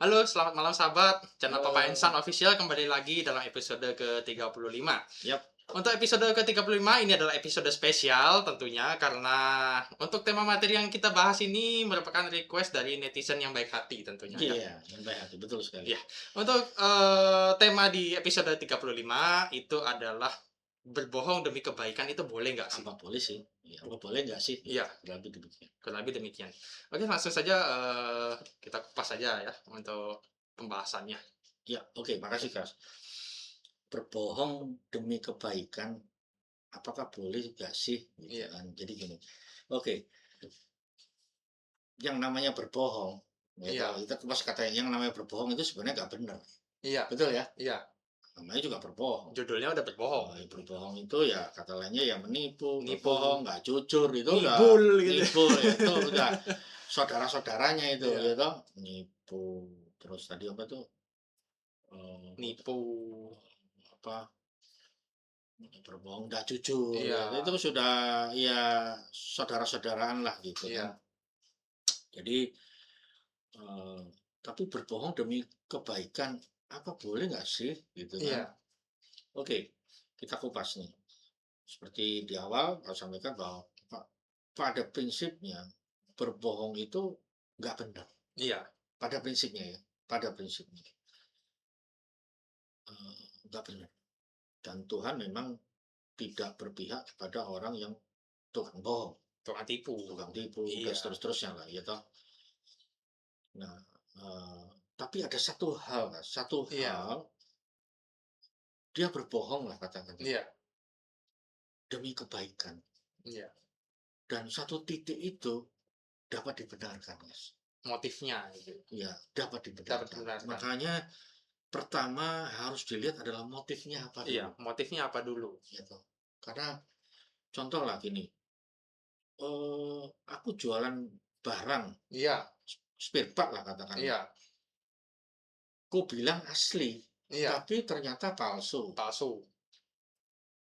Halo, selamat malam sahabat. Channel Papa Halo. Insan Official kembali lagi dalam episode ke-35. Yap. Untuk episode ke-35 ini adalah episode spesial tentunya karena untuk tema materi yang kita bahas ini merupakan request dari netizen yang baik hati tentunya ya. Iya, yang baik hati, betul sekali. Ya, untuk tema di episode 35 itu adalah berbohong demi kebaikan itu boleh nggak sih? Apa boleh sih? Ya, apa boleh nggak sih? Ya, Iya, kurang lebih demikian. kurang lebih demikian. Oke, langsung saja kita kupas saja ya untuk pembahasannya. Ya, oke, makasih Kak. Berbohong demi kebaikan, apakah boleh nggak sih? Gitu Iya, kan. Jadi gini, oke, yang namanya berbohong, ya kalau iya, kita kupas kata yang namanya berbohong itu sebenarnya nggak benar. iya, Betul ya? iya. Namanya juga berbohong. Judulnya udah berbohong. Berbohong itu ya kata lainnya ya menipu, Nipu, berbohong, nggak jujur, itu udah ngibul gitu. nipu, ya, itu udah saudara-saudaranya itu, Iya, gitu. Nipu, terus tadi apa tuh, eee, nipu. apa, berbohong, nggak jujur, Iya, ya itu sudah ya saudara-saudaraan lah gitu kan. iya, Jadi, eee, tapi berbohong demi kebaikan, apa boleh nggak sih? Gitu kan. iya, Oke, kita kupas nih. Seperti di awal saya sampaikan bahwa pada prinsipnya berbohong itu nggak benar. iya, Pada prinsipnya ya, pada prinsipnya, nggak benar. Dan Tuhan memang tidak berpihak kepada orang yang tukang bohong, tukang tipu. tukang tipu, dan Iya, seterusnya lah, ya toh. Nah, tapi ada satu hal, Mas, satu iya, hal, dia berbohong lah katakanlah, iya, demi kebaikan. iya. Dan satu titik itu dapat dibenarkan, Mas. Motifnya gitu. Ya, dapat Dapat dibenarkan. dibenarkan. Makanya pertama harus dilihat adalah motifnya apa Iya, dulu, motifnya apa dulu? gitu. Karena contoh lah gini, aku jualan barang, Iya, spare part lah katakanlah. iya, Ku bilang asli, iya, tapi ternyata palsu. palsu.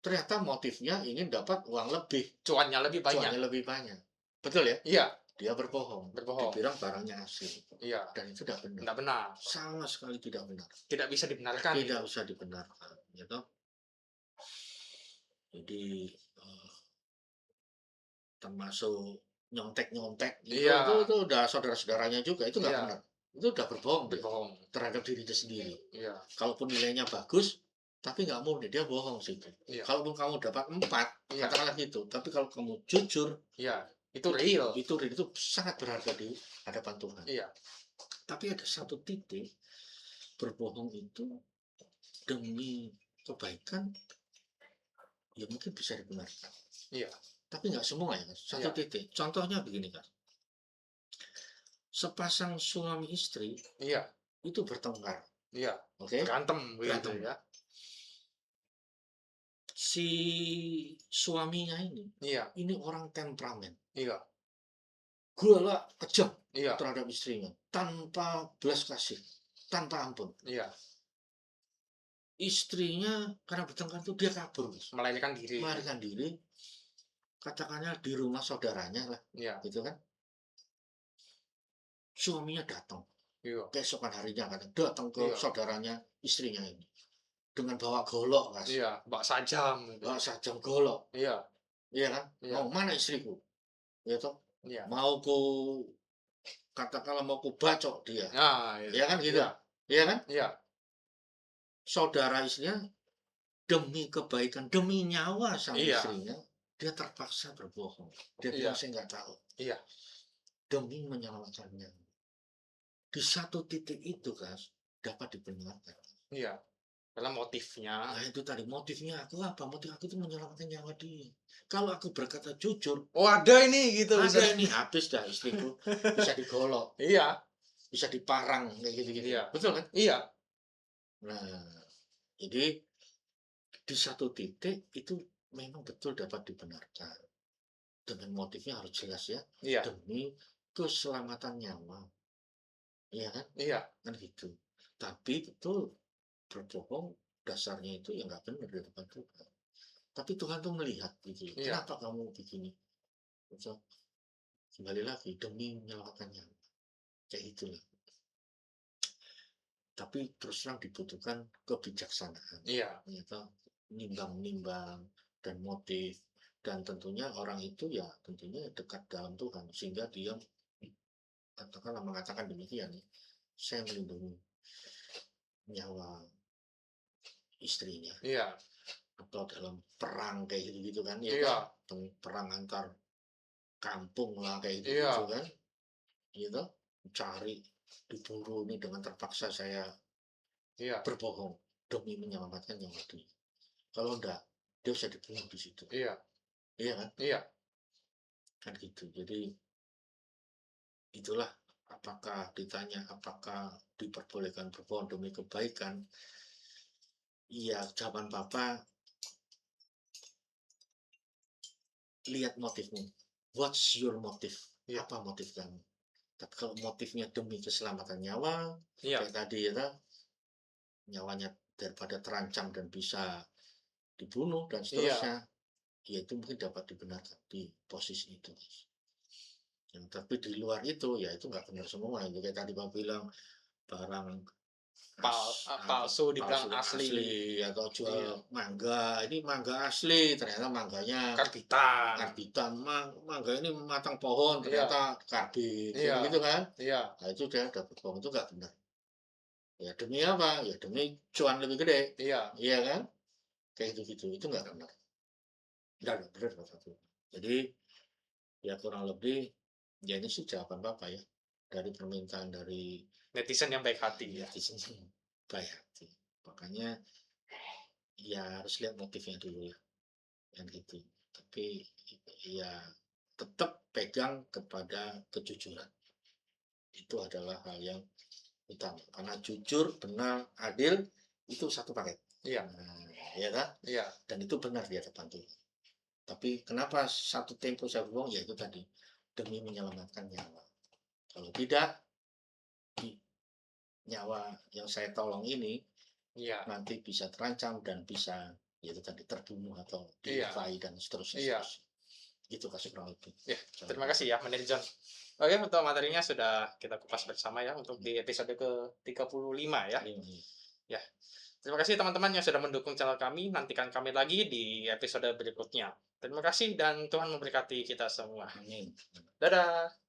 Ternyata motifnya ingin dapat uang lebih, Cuannya lebih banyak. cuannya lebih banyak. Betul ya? Iya, Dia berbohong, berbohong. dibilang barangnya asli. Iya, Dan itu tidak benar. tidak benar. Sama sekali tidak benar. Tidak bisa dibenarkan Tidak itu. usah dibenarkan, gitu. Jadi, termasuk nyontek-nyontek gitu, Iya, itu udah saudara-saudaranya juga, itu nggak iya, benar. Itu udah berbohong dia, berbohong. terhadap dirinya sendiri. Iya, Kalaupun nilainya bagus, tapi nggak murni, dia bohong sih itu. iya, Kalaupun kamu dapat 4, iya, katakanlah gitu, tapi kalau kamu jujur, iya. Itu real. itu sangat berharga di hadapan Tuhan. Iya, Tapi ada satu titik, berbohong itu demi kebaikan, ya mungkin bisa dibenarkan. iya, Tapi nggak semua ya, Mas. Satu iya, titik. Contohnya begini, Mas. Sepasang suami istri iya, itu bertengkar, iya. oke? Berantem begitu Berantem. ya. Si suaminya Iya, ini orang temperamen, iya, galak, kejam iya, terhadap istrinya, tanpa belas kasih, tanpa ampun. iya. Istrinya karena bertengkar itu dia kabur, Mas. Melarikan diri. Melarikan diri, katakannya di rumah saudaranya lah, Iya, gitu kan. Suaminya datang, iya, keesokan harinya kan, datang ke iya, saudaranya istrinya ini. Dengan bawa golok, Mas. iya. Bak sajam gitu. Bawa sajam golok, Iya, iya kan. Mau iya, mana istriku? Ya toh, iya. mau ku katakanlah mau ku bacok dia, Nah, itu. ya kan gitu, Iya, iya kan? iya, Saudara istrinya demi kebaikan, demi nyawa sang iya, istrinya, dia terpaksa berbohong. Dia bilang iya, saya nggak tahu, iya, demi menyelamatkannya. Di satu titik itu, Kas, dapat dibenarkan. iya. Karena motifnya. Nah itu tadi motifnya aku apa? Motif aku itu menyelamatkan nyawa dia. Kalau aku berkata jujur, Oh, ada ini gitu ada bisa. ini habis dah istriku, bisa digolok, Iya, bisa diparang kayak gitu-gitu. iya, Betul kan? iya, Nah, jadi di satu titik itu memang betul dapat dibenarkan. Dengan motifnya harus jelas ya, iya, demi keselamatan nyawa. Iya kan? iya, Kan gitu. Tapi betul berbohong dasarnya itu ya nggak benar di depan Tuhan. Tapi Tuhan tuh melihat gitu. iya, Kenapa kamu begini? So, kembali lagi demi menyelamatkan nyawa. Kayak itulah. tapi terus terang dibutuhkan kebijaksanaan. Iya. Ya toh, nimbang-nimbang dan motif, dan tentunya orang itu ya tentunya dekat dalam Tuhan sehingga dia katakanlah mengatakan demikian, saya melindungi nyawa istrinya Iya. atau dalam perang kayak gitu kan ya Iya. kan, perang antar kampung lah kayak Iya. gitu kan, gitu cari diburu ini dengan terpaksa saya Iya. berbohong demi menyelamatkan nyawa dia. Kalau enggak, dia bisa dibunuh di situ. Iya. Iya kan? Iya. Kan gitu. Jadi itulah, apakah ditanya apakah diperbolehkan berbohong demi kebaikan? Iya, jawaban Papa, lihat motifmu. What's your motive? Iya. Apa motif kamu? Tapi kalau motifnya demi keselamatan nyawa, Iya. kayak tadi ya, nyawanya daripada terancam dan bisa dibunuh dan Iya. seterusnya, ya itu mungkin dapat dibenarkan di posisi itu. Tapi di luar itu, ya itu nggak benar semua. Jadi kayak tadi Pak bilang, barang Palsu dibilang palsu asli. atau Iya. jual mangga. Ini mangga asli, ternyata mangganya Karbitan. karbitan. Mangga ini matang pohon, Iya. ternyata karbit. Iya. Gitu kan? Iya. Nah itu dia dapat bohong, itu nggak benar. Ya demi apa? Ya demi cuan lebih gede. Iya. Iya kan? Kayak gitu-gitu. Itu nggak benar. Nggak benar Pak Satu. Jadi ya kurang lebih, ya ini sih jawaban Bapak ya. Dari permintaan dari Netizen yang baik hati ya. netizen yang baik hati. Makanya ya harus lihat motifnya dulu ya. Yang gitu. Tapi ya tetap pegang kepada kejujuran. Itu adalah hal yang utama. Karena jujur, benar, adil itu satu paket. Iya. Nah, ya kan? Iya. Dan itu benar di hadapan Tuhan. Tapi kenapa satu tempo saya bohong? Ya itu tadi, demi menyelamatkan nyawa. Kalau tidak, nyawa yang saya tolong ini Iya. nanti bisa terancam dan bisa ya itu tadi terbunuh atau Iya. dilukai dan seterusnya. Iya. Itu kasih kurang lebih. Ya, terima kasih ya Manajer John. Oke, untuk materinya sudah kita kupas bersama ya untuk di episode ke-35 ya. Ya. Terima kasih teman-teman yang sudah mendukung channel kami. Nantikan kami lagi di episode berikutnya. Terima kasih dan Tuhan memberkati kita semua. Amin. Dadah.